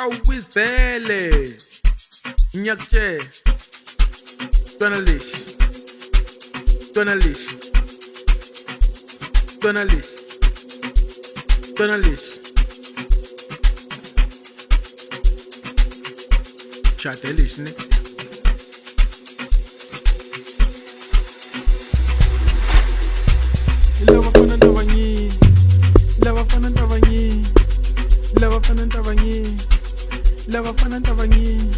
awizivele ngiyakutshela Twana lishi Twana lishi Twana lishi Twana lishi Shate lishi ne Lava fana ntavanyini Lava fana ntavanyini Lava fana ntavanyini Lava fana ntavanyini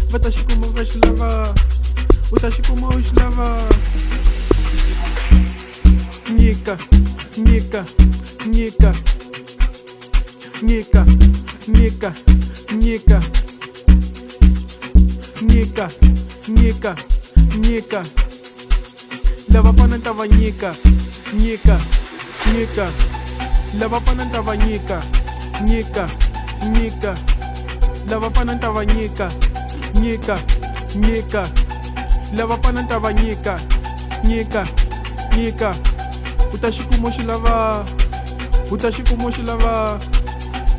Va ta xikuma va xi lava U ta xikuma u xi lava Nyika Nyika Nyika Nyika Nyika Nyika Nyika Nyika Nyika Lava fana ntavanyika Nyika Nyika Lava fana ntavanyika Nyika Nyika Lava fana ntavanyika Nyika Nyika Lava fana ntavanyika Nyika Nyika U ta xikuma xi lava U ta xikuma xi lava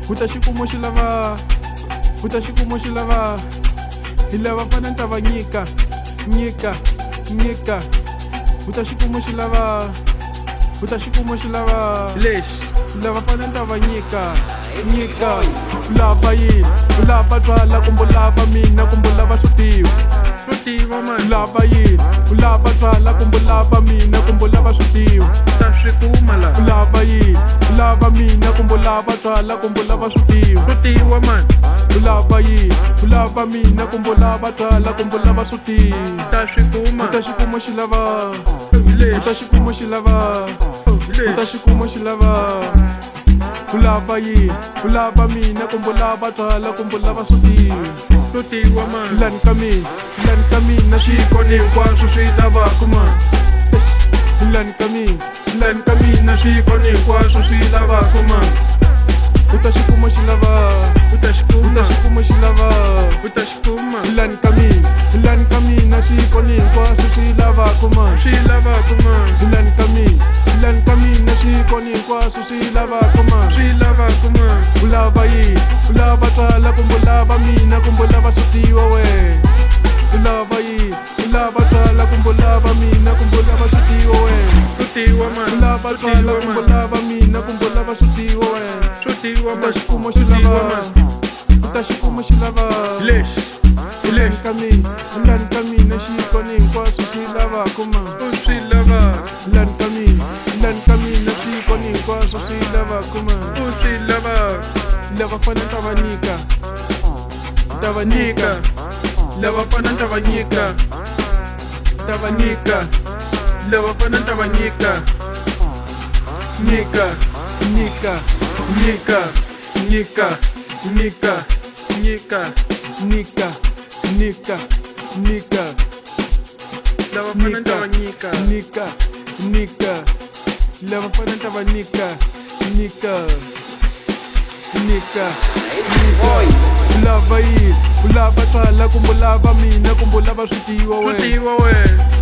U ta xikuma xi lava U ta xikuma xi lava Hi lava fana ntavanyika Nyika Nyika U ta xikuma xi lava U ta xikuma xi lava Lexi Lava fana ntavanyika Nyika U lava yini U lava twala kumbe u lava mina kumbe u lava swo tiva Swo tiva man U lava yini U lava twala kumbe u lava mina kumbe u lava swo tiva Ta swi kuma la U lava yini U lava mina kumbe u lava twala kumbe u lava swo tiva Swo tiva man U lava yini U lava mina kumbe u lava twala kumbe u lava swo tiva Ta swi kuma U ta xikuma xi lava U ta xikuma xi lava U ta xikuma xi lava U lava yini U lava mina kumbe u lava twala kumbe u lava swo tiva Swo tiva man Lani ka mina Swiko hinkwaswo swi lavaka man Lani ka mina swiko hinkwaswo swi lavaka man U ta xikuma xi lava U ta U ta xikuma xikuma xi lava U ta xikuma Lani ka mina swiko hinkwaswo swi lavaka man Swi lavaka man Lani ka mina swiko hinkwaswo swi lavaka man Swi lavaka man U lava yini U lava twala kumbe u lava mina kumbe u lava swo tiva we U lava yini U lava twala kumbe u lava mina kumbe u lava swo tiva we Swo tiva man U lava Swo twala tiva kumbe u man lava mina kumbe u lava swo tiva we Swo tiva U ta man xikuma Swo xi tiva lava man U ta xikuma xi lava Lexi Lani ka mina xiko hinkwaswo swi lavaka man U swi lavaka Lani ka mina swiko hinkwaswo swi lavaka man U swi lavaka Lava fana ntavanyika Nyika Lava fana ntavanyika Nyika Lava fana ntavanyika Nyika Nyika Nyika Nyika Nyika Nyika Nyika Nyika Nyika Lava fana ntavanyika Nyika Nyika Lava fana ntavanyika Nyika Nyika U lava yini U lava twala kumbe u lava mina kumbe u lava swi tiva Swo we tiva we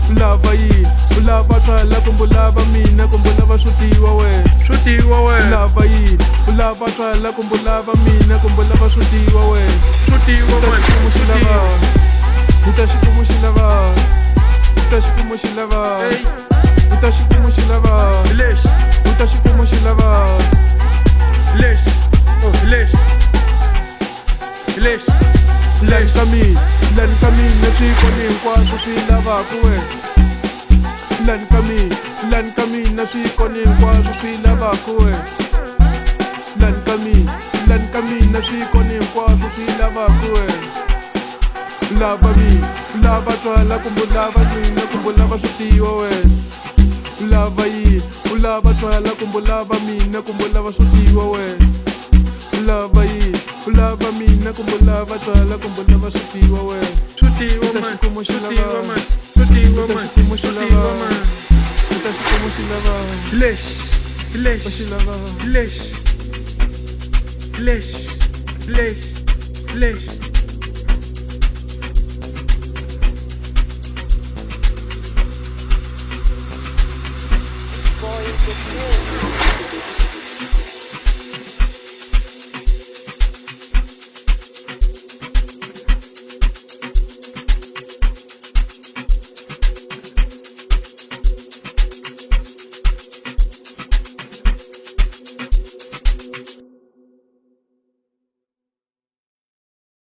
U lava yini U lava twala kumbe u lava mina kumbe u lava swo tiva we Swo tiva we U lava yini U lava twala kumbe u lava mina kumbe u lava swo tiva we Swo tiva U ta man xikuma xi Swo lava tiva U ta xikuma xi lava U ta xikuma xi lava Hey U ta xikuma xi lava Lexi U ta xikuma xi lava Lexi Lexi Lexi Lani ka mina swiko hinkwaswo swi lavaka we Lani ka mina swiko hinkwaswo swi lavaka we Lani ka mina swiko hinkwaswo swi lavaka we U lava mina U lava twala kumbe u lava mina kumbe u lava swo tiva we U lava yini U lava twala kumbe u lava mina kumbe u lava swo tiva we U lava yini U lava mina kumbe u lava twala kumbe u lava swo tiva we Swo tiva U ta man xikuma xi Swo lava tiva man Swo tiva U ta man xikuma xi Swo lava tiva man U ta xikuma xi lava Lexi U Lexi xi lava Lexi Lexi Lexi Lexi Boy, it's